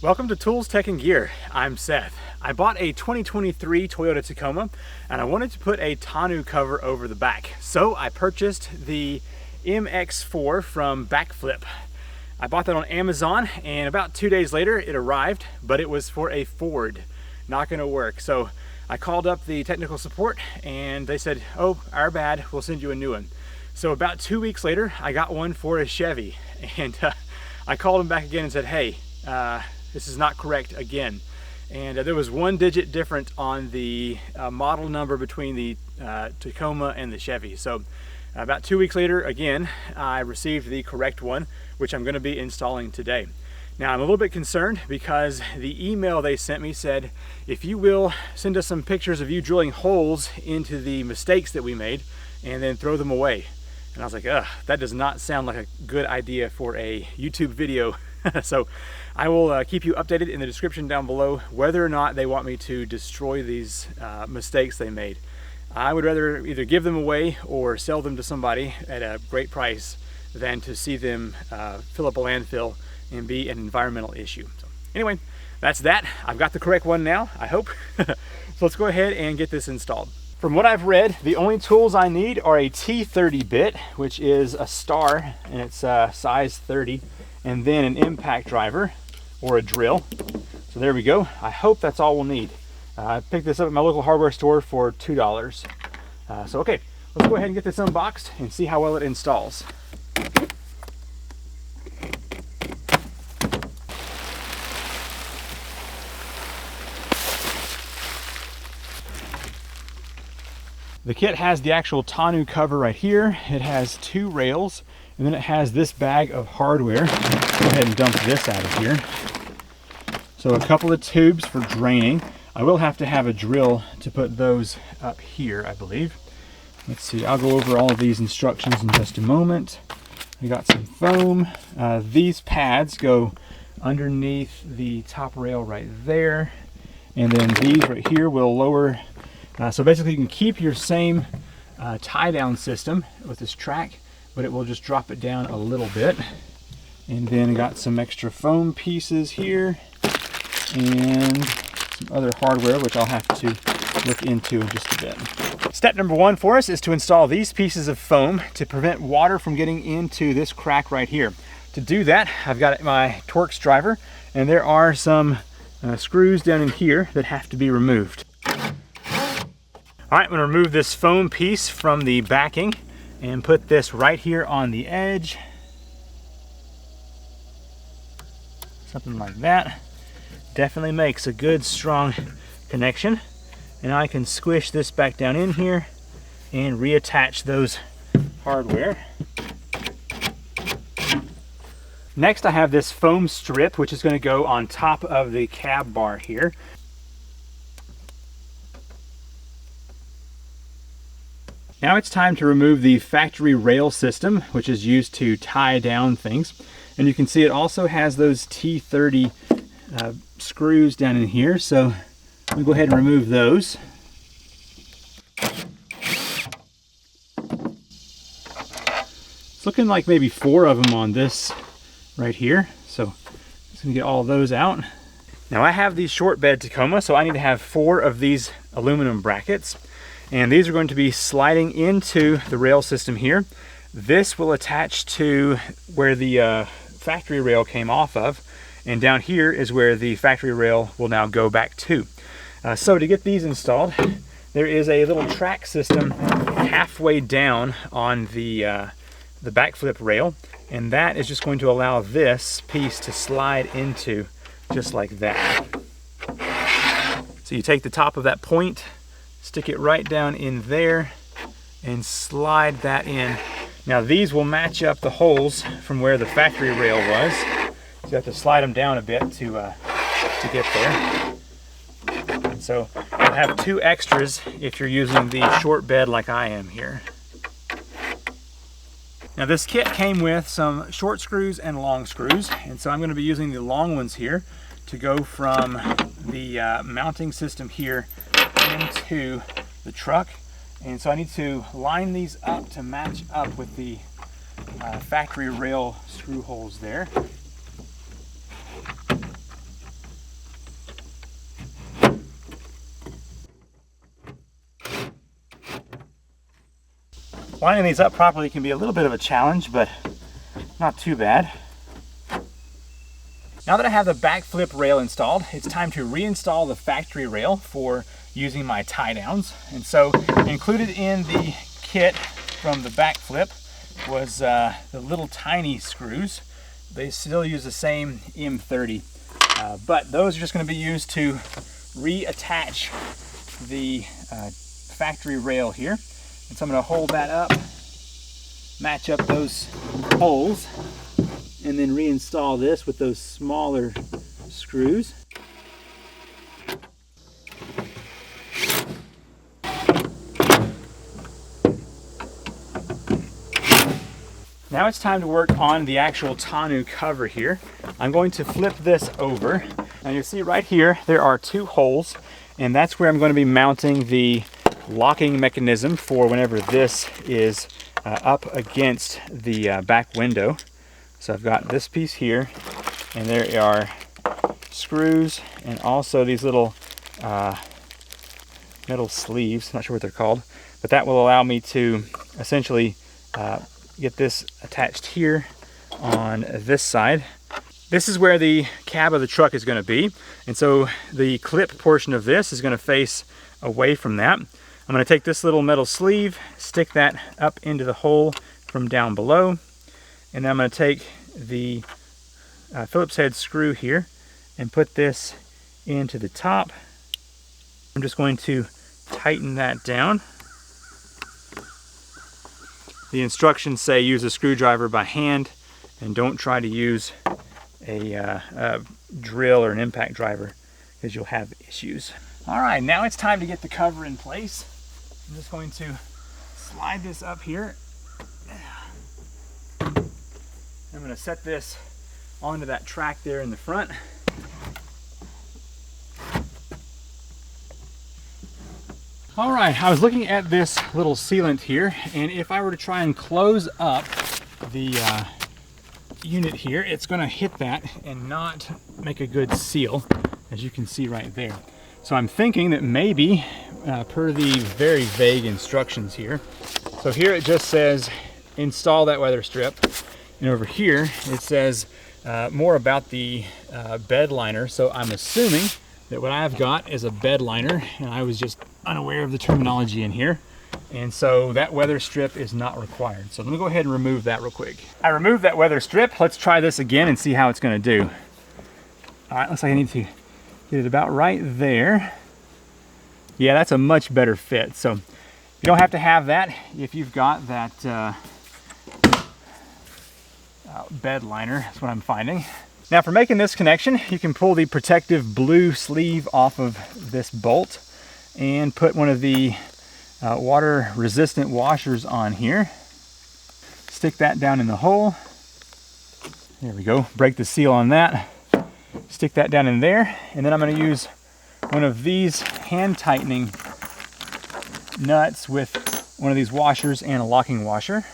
Welcome to Tools, Tech, and Gear. I'm Seth. I bought a 2023 Toyota Tacoma and I wanted to put a tonneau cover over the back. So I purchased the MX4 from Bakflip. I bought that on Amazon and about 2 days later it arrived, but it was for a Ford. Not gonna work. So I called up the technical support and they said, oh, our bad, we'll send you a new one. So about 2 weeks later, I got one for a Chevy and I called them back again and said, hey, this is not correct again. And there was 1 digit different on the model number between the Tacoma and the Chevy. So about 2 weeks later, again, I received the correct one, which I'm going to be installing today. Now I'm a little bit concerned because the email they sent me said, if you will send us some pictures of you drilling holes into the mistakes that we made and then throw them away. And I was like, ugh, that does not sound like a good idea for a YouTube video. So I will keep you updated in the description down below whether or not they want me to destroy these mistakes they made. I would rather either give them away or sell them to somebody at a great price than to see them fill up a landfill and be an environmental issue. So anyway, that's that. I've got the correct one now, I hope. So let's go ahead and get this installed. From what I've read, the only tools I need are a T30 bit, which is a star and it's size 30, and then an impact driver or a drill. So there we go. I hope that's all we'll need. I picked this up at my local hardware store for $2. So okay, let's go ahead and get this unboxed and see how well it installs. The kit has the actual tonneau cover right here. It has 2 rails, and then it has this bag of hardware. Go ahead and dump this out of here. So a couple of tubes for draining. I will have to have a drill to put those up here, I believe. Let's see, I'll go over all of these instructions in just a moment. I got some foam. These pads go underneath the top rail right there. And then these right here will lower. So basically you can keep your same tie down system with this track, but it will just drop it down a little bit. And then I got some extra foam pieces here and some other hardware, which I'll have to look into in just a bit. Step number 1 for us is to install these pieces of foam to prevent water from getting into this crack right here. To do that, I've got my Torx driver, and there are some screws down in here that have to be removed. All right, I'm going to remove this foam piece from the backing and put this right here on the edge. Something like that. Definitely makes a good strong connection. And I can squish this back down in here and reattach those hardware. Next I have this foam strip, which is going to go on top of the cab bar here. Now it's time to remove the factory rail system, which is used to tie down things. And you can see it also has those T30 screws down in here. So I'm going to go ahead and remove those. It's looking like maybe 4 of them on this right here. So I'm just going to get all of those out. Now I have these short bed Tacoma, so I need to have 4 of these aluminum brackets. And these are going to be sliding into the rail system here. This will attach to where the factory rail came off of, and down here is where the factory rail will now go back to. So to get these installed, there is a little track system halfway down on the Bakflip rail, and that is just going to allow this piece to slide into just like that. So you take the top of that point, stick it right down in there and slide that in. Now these will match up the holes from where the factory rail was. So you have to slide them down a bit to get there. And so you'll have 2 extras if you're using the short bed like I am here. Now this kit came with some short screws and long screws, and so I'm going to be using the long ones here to go from the mounting system here into the truck. And so I need to line these up to match up with the factory rail screw holes there. Lining these up properly can be a little bit of a challenge, but not too bad. Now that I have the Bakflip rail installed, it's time to reinstall the factory rail for using my tie downs. And so included in the kit from the Bakflip was the little tiny screws. They still use the same M30, but those are just going to be used to reattach the factory rail here. And so I'm going to hold that up, match up those holes, and then reinstall this with those smaller screws. Now it's time to work on the actual tonneau cover here. I'm going to flip this over. Now you'll see right here, there are two holes, and that's where I'm going to be mounting the locking mechanism for whenever this is up against the back window. So I've got this piece here, and there are screws and also these little metal sleeves, not sure what they're called, but that will allow me to essentially get this attached here on this side. This is where the cab of the truck is going to be, and so the clip portion of this is going to face away from that. I'm going to take this little metal sleeve, stick that up into the hole from down below, and then I'm going to take the Phillips head screw here and put this into the top. I'm just going to tighten that down. The instructions say use a screwdriver by hand and don't try to use a drill or an impact driver because you'll have issues. All right, now it's time to get the cover in place. I'm just going to slide this up here. I'm going to set this onto that track there in the front. All right, I was looking at this little sealant here, and if I were to try and close up the unit here, it's going to hit that and not make a good seal, as you can see right there. So I'm thinking that maybe, per the very vague instructions here, so here it just says install that weather strip, and over here it says more about the bed liner. So I'm assuming that what I've got is a bed liner, and I was just unaware of the terminology in here, and so that weather strip is not required. So let me go ahead and remove that real quick. I removed that weather strip. Let's try this again and see how it's going to do. All right, looks like I need to get it about right there. Yeah, that's a much better fit. So you don't have to have that if you've got that bed liner. That's what I'm finding. Now for making this connection, you can pull the protective blue sleeve off of this bolt and put one of the water resistant washers on here. Stick that down in the hole. There we go. Break the seal on that. Stick that down in there, and then I'm going to use one of these hand tightening nuts with one of these washers and a locking washer.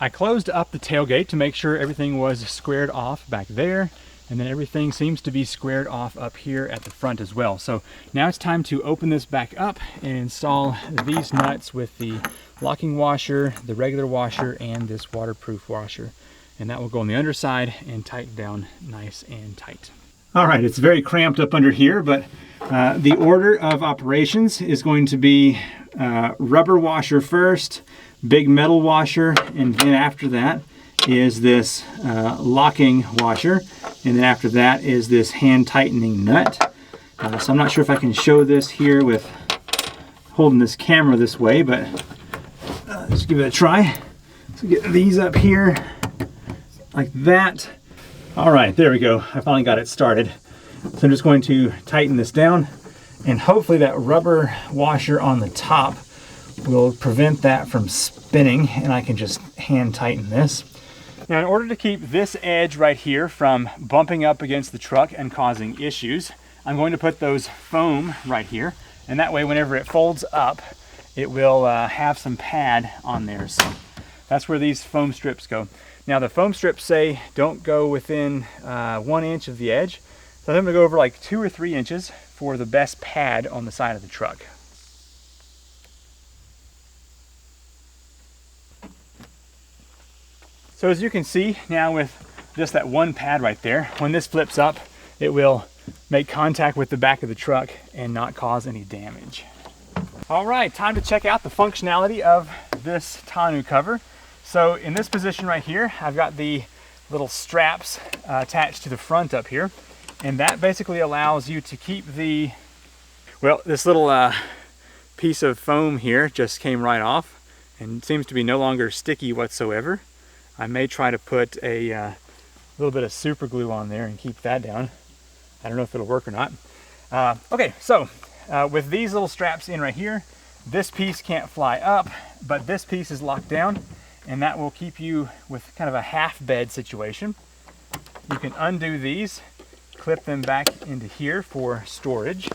I closed up the tailgate to make sure everything was squared off back there, and then everything seems to be squared off up here at the front as well. So now it's time to open this back up and install these nuts with the locking washer, the regular washer, and this waterproof washer. And that will go on the underside and tighten down nice and tight. All right, it's very cramped up under here, but the order of operations is going to be rubber washer first, big metal washer, and then after that is this locking washer, and then after that is this hand tightening nut. So I'm not sure if I can show this here with holding this camera this way, but let's give it a try. So get these up here like that. All right, there we go. I finally got it started. So I'm just going to tighten this down, and hopefully that rubber washer on the top will prevent that from spinning, and I can just hand tighten this. Now, in order to keep this edge right here from bumping up against the truck and causing issues, I'm going to put those foam right here, and that way whenever it folds up, it will have some pad on there. So that's where these foam strips go. Now the foam strips say don't go within 1 inch of the edge, so I'm going to go over like 2 or 3 inches for the best pad on the side of the truck. So as you can see now with just that one pad right there, when this flips up, it will make contact with the back of the truck and not cause any damage. All right, time to check out the functionality of this tonneau cover. So in this position right here, I've got the little straps attached to the front up here, and that basically allows you to keep the, well, this little piece of foam here just came right off and seems to be no longer sticky whatsoever. I may try to put a little bit of super glue on there and keep that down. I don't know if it'll work or not. Okay, so with these little straps in right here, this piece can't fly up, but this piece is locked down, and that will keep you with kind of a half bed situation. You can undo these, clip them back into here for storage.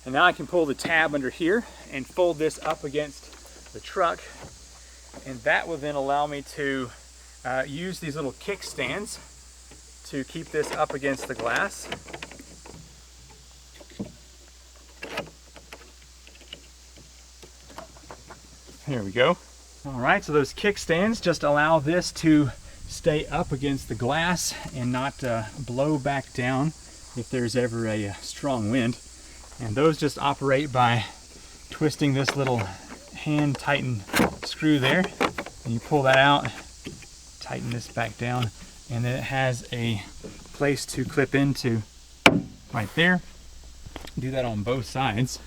And now I can pull the tab under here and fold this up against the truck, and that will then allow me to use these little kickstands to keep this up against the glass. There we go. All right, so those kickstands just allow this to stay up against the glass and not blow back down if there's ever a strong wind. And those just operate by twisting this little hand tighten screw there, and you pull that out, tighten this back down, and then it has a place to clip into right there. Do that on both sides.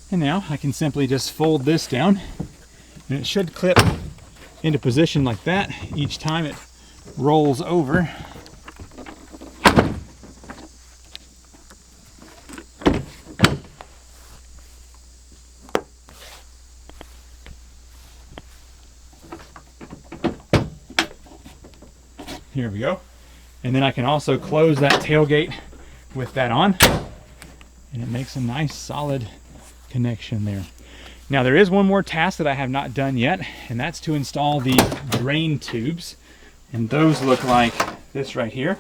And now I can simply just fold this down, and it should clip into position like that each time it rolls over. Here we go. And then I can also close that tailgate with that on, and it makes a nice solid connection there. Now there is one more task that I have not done yet, and that's to install the drain tubes, and those look like this right here.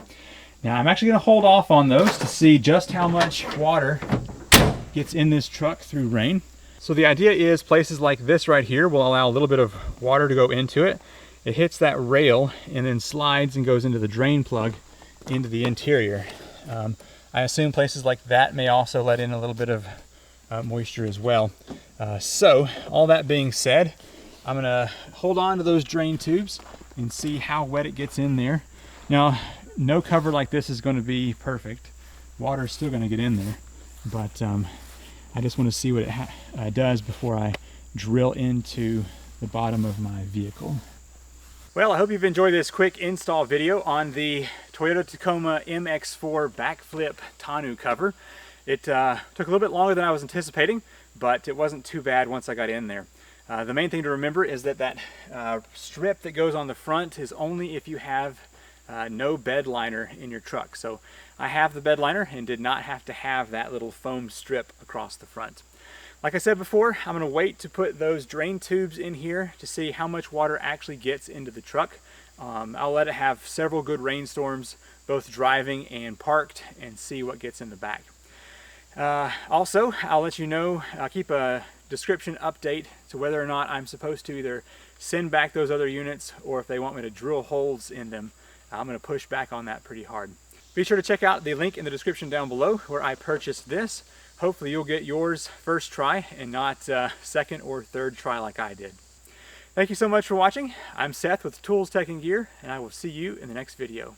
Now I'm actually going to hold off on those to see just how much water gets in this truck through rain. So the idea is places like this right here will allow a little bit of water to go into it. It hits that rail and then slides and goes into the drain plug into the interior. I assume places like that may also let in a little bit of moisture as well. So all that being said, I'm gonna hold on to those drain tubes and see how wet it gets in there. Now, no cover like this is going to be perfect. Water is still going to get in there, but I just want to see what it does before I drill into the bottom of my vehicle. Well, I hope you've enjoyed this quick install video on the Toyota Tacoma MX4 Bakflip tonneau cover. It took a little bit longer than I was anticipating, but it wasn't too bad once I got in there. The main thing to remember is that that strip that goes on the front is only if you have no bed liner in your truck. So I have the bed liner and did not have to have that little foam strip across the front. Like I said before, I'm going to wait to put those drain tubes in here to see how much water actually gets into the truck. I'll let it have several good rainstorms, both driving and parked, and see what gets in the back. Also, I'll let you know, I'll keep a description update to whether or not I'm supposed to either send back those other units or if they want me to drill holes in them. I'm going to push back on that pretty hard. Be sure to check out the link in the description down below where I purchased this. Hopefully you'll get yours first try and not second or third try like I did. Thank you so much for watching. I'm Seth with Tools, Tech, and Gear, and I will see you in the next video.